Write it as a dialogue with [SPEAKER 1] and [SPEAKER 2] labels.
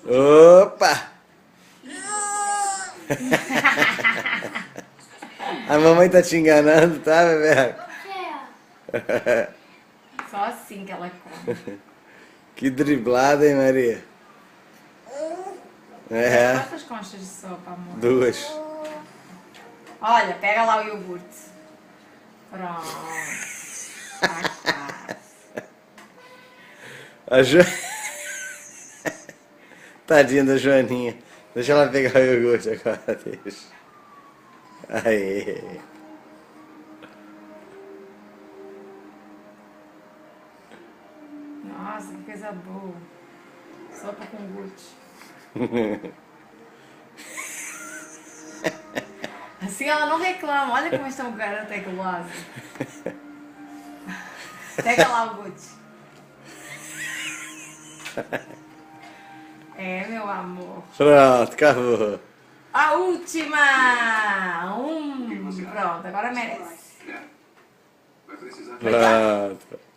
[SPEAKER 1] Opa! A mamãe tá te enganando, tá, bebê?
[SPEAKER 2] Só assim que ela come.
[SPEAKER 1] Que driblada, hein, Maria? É,
[SPEAKER 2] Quantas conchas de sopa, amor?
[SPEAKER 1] 2.
[SPEAKER 2] Olha, pega lá o iogurte. Pronto. Tá.
[SPEAKER 1] A Tadinha da Joaninha. Deixa ela pegar o iogurte agora, deixa. Aê.
[SPEAKER 2] Nossa, que coisa boa. Sopa com guti. Assim ela não reclama. Olha como estão garota gulosa. Pega lá o guti. É, meu amor.
[SPEAKER 1] Pronto, acabou.
[SPEAKER 2] A última! Pronto, agora merece.
[SPEAKER 1] Pronto.